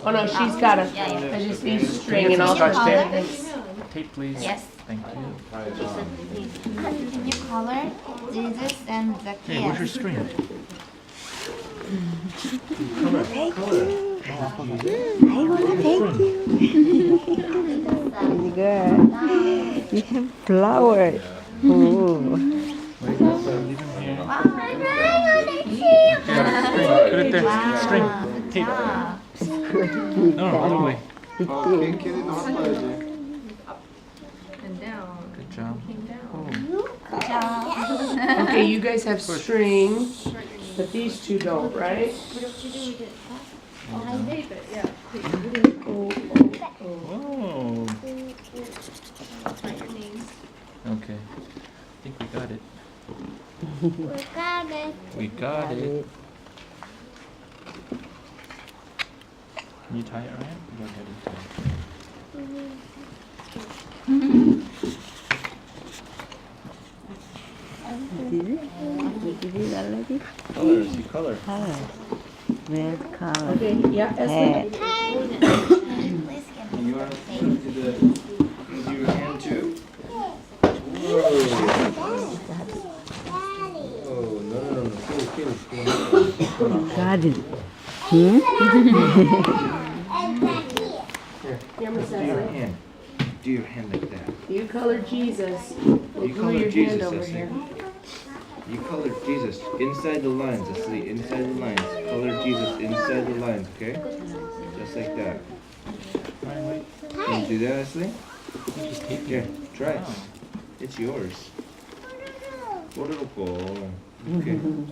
Oh no, she's got a. I just need string and all sorts of things. Tape, please. Yes. Thank you. Can you color Jesus and Zacchaeus? Hey, where's your string? Thank you. I want to thank you. Very good. You have flowers. Oh. Wait, leave him here. Yeah, put it there. String. Tape. No, other way. Good job. Okay, you guys have string, but these two don't, right? Whoa. Okay. I think we got it. We got it. Can you tie it, Ryan? Go ahead and tie it. Colors, you color. Red color. Okay, yeah, that's Head. it. You want to do your hand too? Whoa. Oh, no. Got it. Here, Here, do Miss your Cecily. hand. Do your hand like that. You color Jesus. You Glue color your Jesus, hand over Cecily. here. You color Jesus inside the lines, Cecily. Inside the lines. Color Jesus inside the lines, okay? Just like that. Can you do that, Cecily? Here, try it. It's yours. 꼬르륵고. 이렇게.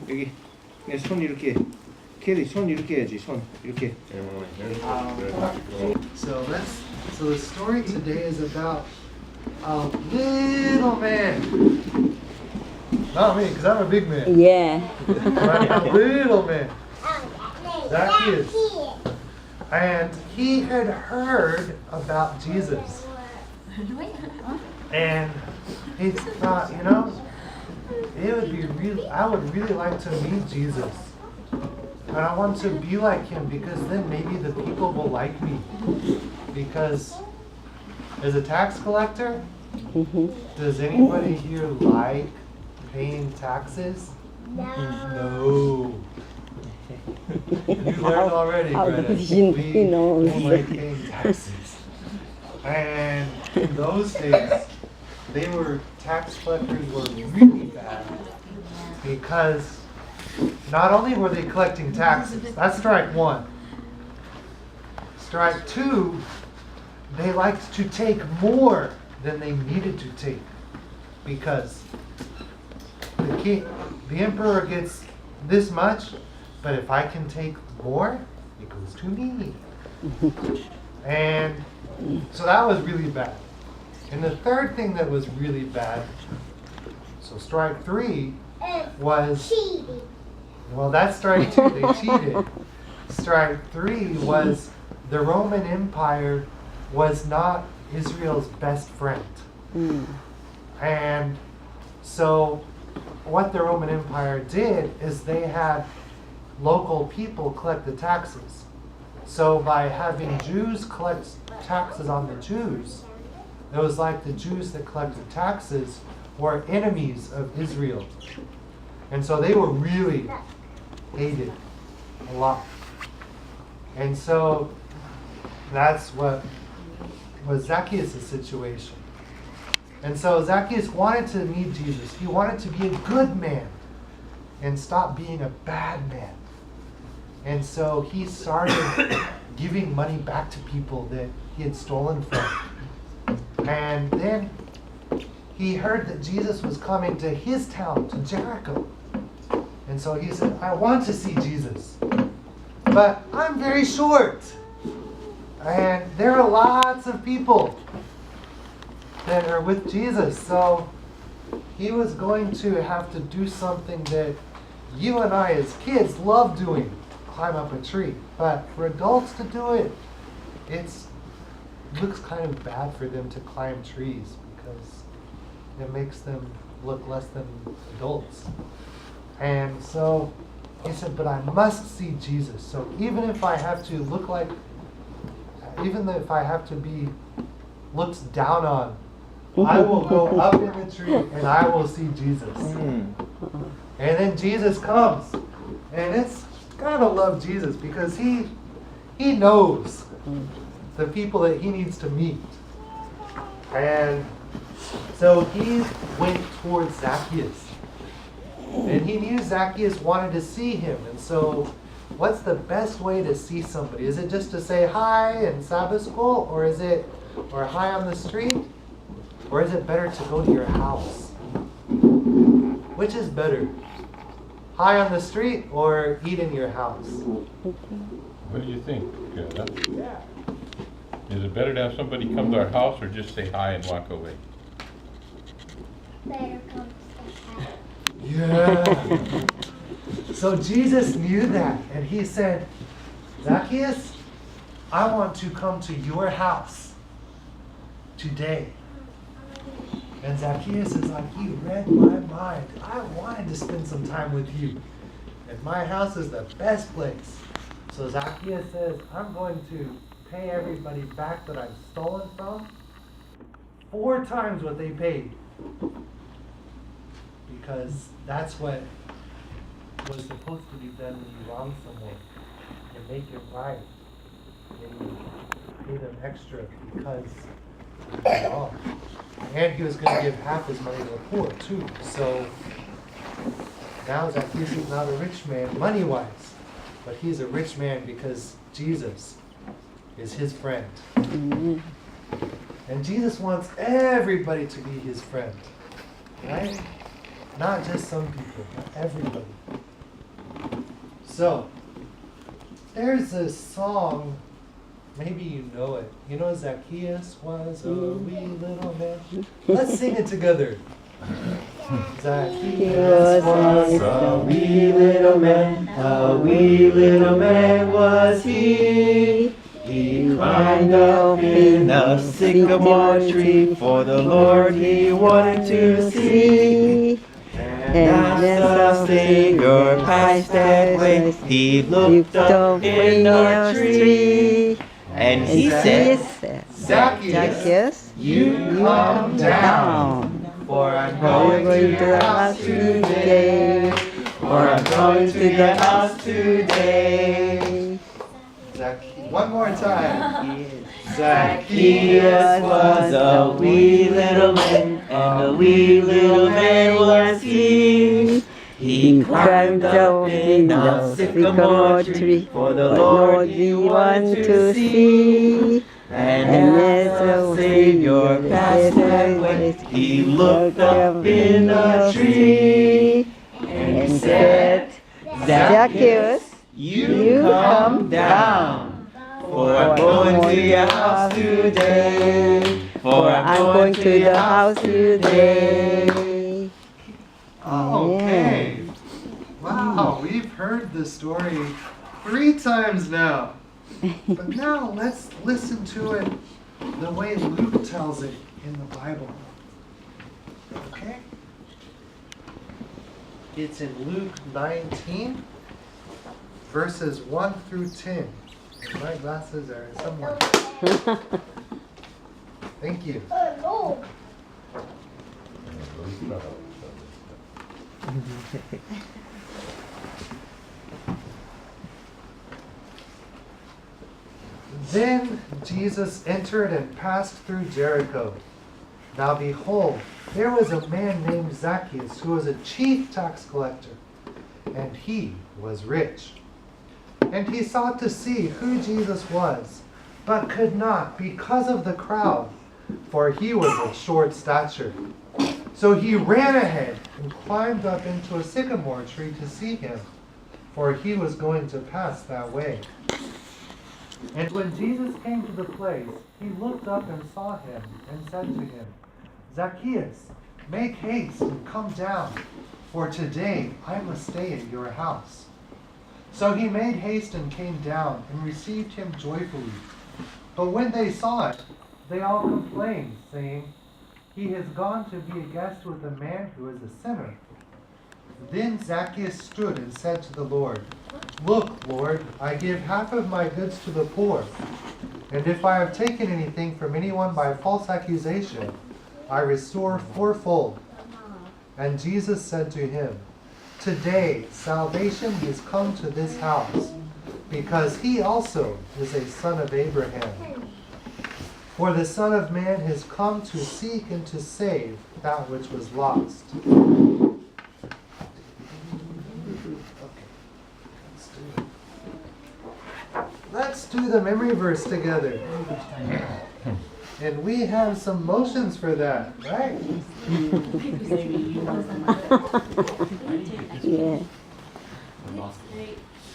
여기. 네, 손 이렇게. 캐리 손 이렇게 해야지. 손 이렇게. So the story today is about a little man. Not me, because I'm a big man. Yeah. But a little man. Zacchaeus. And he had heard about Jesus. And he thought, it would be I would really like to meet Jesus. And I want to be like him because then maybe the people will like me. Because as a tax collector, does anybody here like paying taxes? No. You learned already, Greta. We don't like paying taxes. And in those days, tax collectors were really bad because not only were they collecting taxes, that's strike one. Strike two, they liked to take more than they needed to take because the emperor gets this much, but if I can take more, it goes to me. And so that was really bad. And the third thing that was really bad, so strike three was, well, that's strike two, they cheated. Strike three was the Roman Empire was not Israel's best friend. And so what the Roman Empire did is they had local people collect the taxes. So by having Jews collect taxes on the Jews, it was like the Jews that collected taxes were enemies of Israel. And so they were really hated a lot. And so that's what was Zacchaeus' situation. And so Zacchaeus wanted to meet Jesus. He wanted to be a good man and stop being a bad man. And so he started giving money back to people that he had stolen from. And then he heard that Jesus was coming to his town, to Jericho. And so he said, I want to see Jesus, but I'm very short. And there are lots of people that are with Jesus. So he was going to have to do something that you and I as kids love doing, climb up a tree. But for adults to do it, it looks kind of bad for them to climb trees because it makes them look less than adults. And so he said, but I must see Jesus. So even if I have to look like even if I have to be looked down on, I will go up in the tree and I will see Jesus. And then Jesus comes. And it's gotta love Jesus because he knows the people that he needs to meet. And so he went towards Zacchaeus. And he knew Zacchaeus wanted to see him. And so what's the best way to see somebody? Is it just to say hi in Sabbath school? Or hi on the street? Or is it better to go to your house? Which is better? Hi on the street or eat in your house? What do you think? Yeah. Is it better to have somebody come to our house or just say hi and walk away? Better come to say hi. Yeah. So Jesus knew that, and he said, Zacchaeus, I want to come to your house today. And Zacchaeus is like, you read my mind. I wanted to spend some time with you. And my house is the best place. So Zacchaeus says, I'm going to pay everybody back that I've stolen from 4 times what they paid. Because that's what was supposed to be done when you wrong someone. You make it right. And you pay them extra because it's wrong. And he was going to give half his money to the poor too. So now Zacchaeus is not a rich man money-wise, but he's a rich man because Jesus is his friend. And Jesus wants everybody to be his friend, right? Not just some people, but everybody. So, there's a song, maybe you know it. You know Zacchaeus was a wee little man? Let's sing it together. Zacchaeus was a wee little man was he. He climbed up in a sycamore tree, for the Lord he wanted to see. And as the Savior passed that way, he looked up in a tree, and he said, Zacchaeus, you come down, for I'm going to the house today, for I'm going to the house today. One more time. Zacchaeus was a wee little man, and a wee little man was he. He climbed up in a sycamore tree, for the Lord he wanted to see. And as the Savior passed that way, he looked up in a tree and said, Zacchaeus, you come down. For I'm going to your house today. For I'm going to the house today. Okay. Wow, we've heard this story 3 times now. But now let's listen to it the way Luke tells it in the Bible. Okay? It's in Luke 19, verses 1 through 10. My glasses are somewhere. Thank you. Then Jesus entered and passed through Jericho. Now behold, there was a man named Zacchaeus who was a chief tax collector, and he was rich. And he sought to see who Jesus was, but could not because of the crowd, for he was of short stature. So he ran ahead and climbed up into a sycamore tree to see him, for he was going to pass that way. And when Jesus came to the place, he looked up and saw him, and said to him, Zacchaeus, make haste and come down, for today I must stay at your house. So he made haste and came down, and received him joyfully. But when they saw it, they all complained, saying, He has gone to be a guest with a man who is a sinner. Then Zacchaeus stood and said to the Lord, Look, Lord, I give half of my goods to the poor, And if I have taken anything from anyone by false accusation, I restore fourfold. And Jesus said to him, Today salvation has come to this house, because he also is a son of Abraham. For the Son of Man has come to seek and to save that which was lost. Let's do the memory verse together. And we have some motions for that, right? Yeah.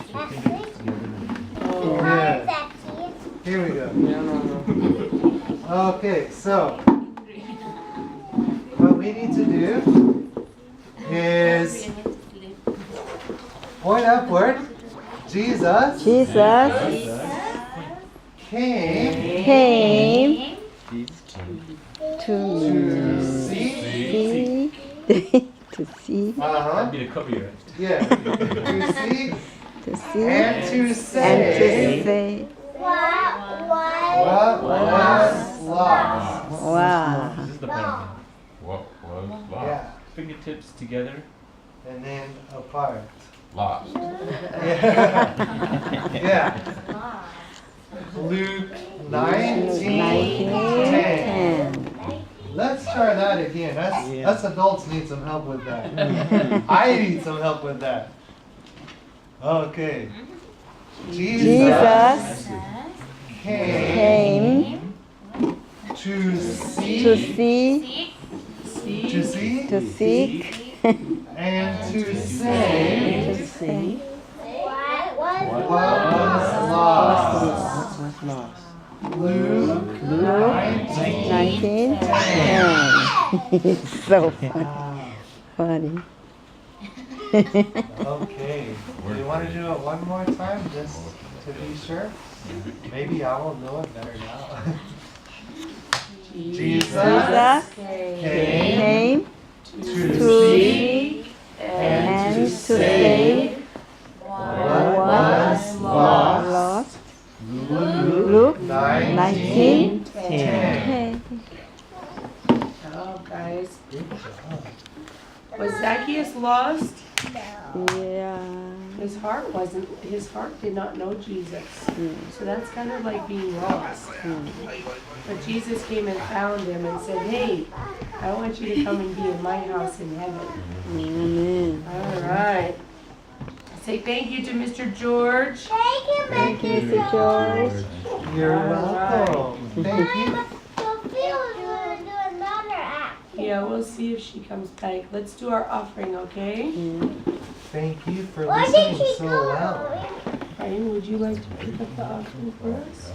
Yeah. Here we go. Okay, so what we need to do is point upward. Jesus came to see to see uh-huh. Yeah. To see and to say what was lost. Wow. What was lost? Yeah. Fingertips together. And then apart. Lost. Yeah. Luke 19:10. Let's try that again. Us adults need some help with that. I need some help with that. Okay. Jesus came to seek and to say what was lost. Luke 19:10. So funny. Okay. Do you want to do it one more time just to be sure? Maybe I will know it better now. Jesus came to seek and to save what was lost. Luke 19:10. Oh, guys. Was Zacchaeus lost? Yeah. His heart did not know Jesus. So that's kind of like being lost. But Jesus came and found him and said, hey, I want you to come and be in my house in heaven. Amen. All right. Say thank you to Mr. George. Thank you, Mr. George. You're welcome. Thank you. Yeah, we'll see if she comes back. Let's do our offering, okay? Thank you for listening so well. Ryan, would you like to pick up the offering for us?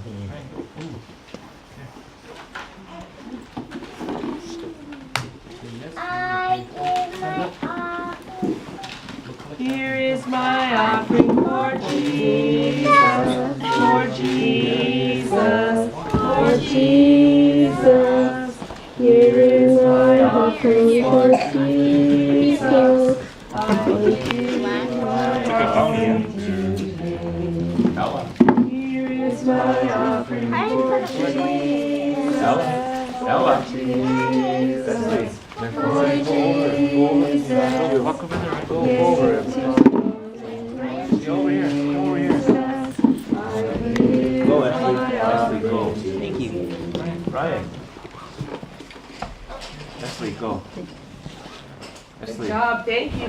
Here is my offering for Jesus, for Jesus, for Jesus. Here is my offering for Jesus. I give my offering to Him. Here is my offering for Jesus. Ella. Jesus. For Jesus. Walk over there. Go over it. Over here. Over here. Go, Ashley, go. Thank you. Ryan. Leslie, go. Good job. Thank you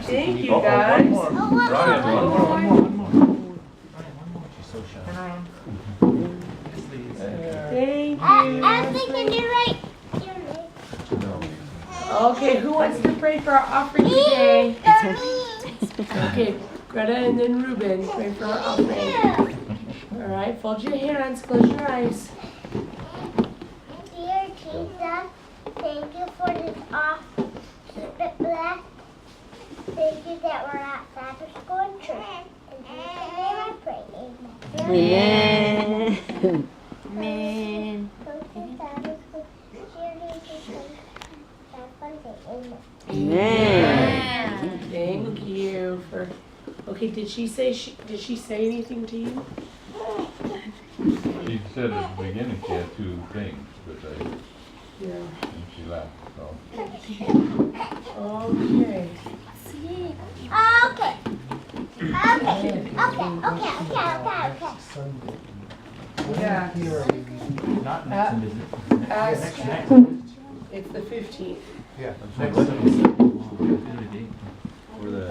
guys. One more. She's so shy. Thank you. Ashley, can you write your name? Okay, who wants to pray for our offering today? Okay, Greta and then Ruben, pray for our offering. All right, fold your hands, close your eyes. Dear Jesus, thank you for this offering. Keep it blessed. Thank you that we're at Sabbath school and church. In Jesus' name I pray. Amen. Amen. Amen. Go to Sabbath school. Cheerleading teachers. Have fun day. Amen. Amen. Thank you for. Okay, did she say anything to you? She said at the beginning she had two things, but Yeah. and she left, so. Okay. Okay. Okay. Okay. Sunday. Yeah. Here are we meeting? Not next next Sunday. Ask, next. it's the 15th. Yeah. Next Next Sunday. For the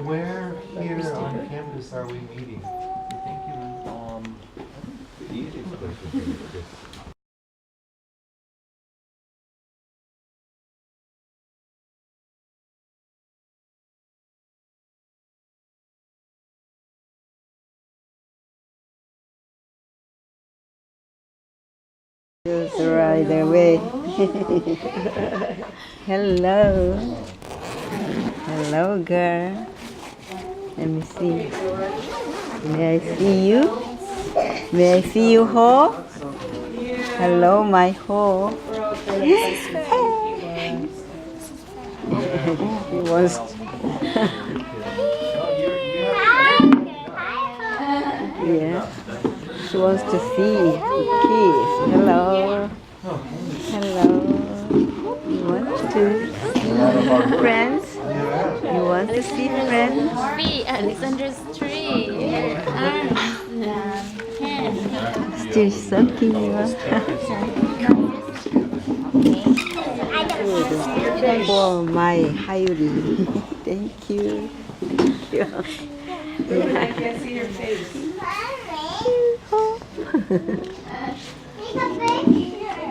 Where here on campus are we meeting? Thank you. The easiest place would be just Just right away. Hello. Hello, girl. Let me see. May I see you? May I see you, Ho? Hello, my Ho. He wants. Yeah. She wants to see. Kiss. Hello. Hello. You want to see friends? You want to see friends? Tree, Alexander's tree. Arms, hands. Still sucking you. For my Hayuri. Thank you. I can't see your face.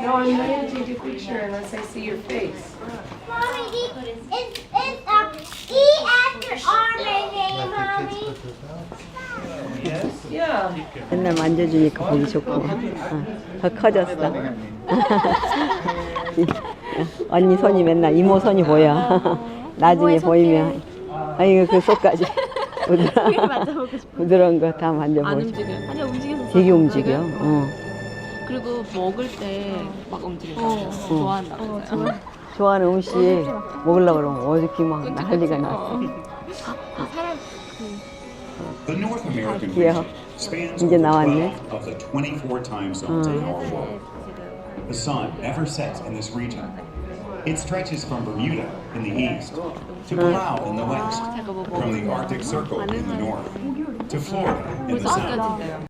No, I'm not going to take a picture unless I see your face. Mommy, is E after R my name, Mommy? Yeah. 맨날 만져주니까 보기 좋고. 더 커졌어. 언니 손이 맨날 이모 손이 보여. 나중에 보이면 아이고 그 속까지 부드러운 거 다 안 만져보고. 움직여. 아니 움직여서. 되게 움직여. 그리고 먹을 때 막 움직여. 좋아한다. 좋아하는 음식 먹으려고 그러면 어저께 막 난리가 났어. The North American Yeah. region spans 이제 over 나왔네. 12 of the 24 time zones in our world. The sun never sets in this region. It stretches from Bermuda in the east to Palau in the west, from the Arctic Circle in the north to Florida in the south.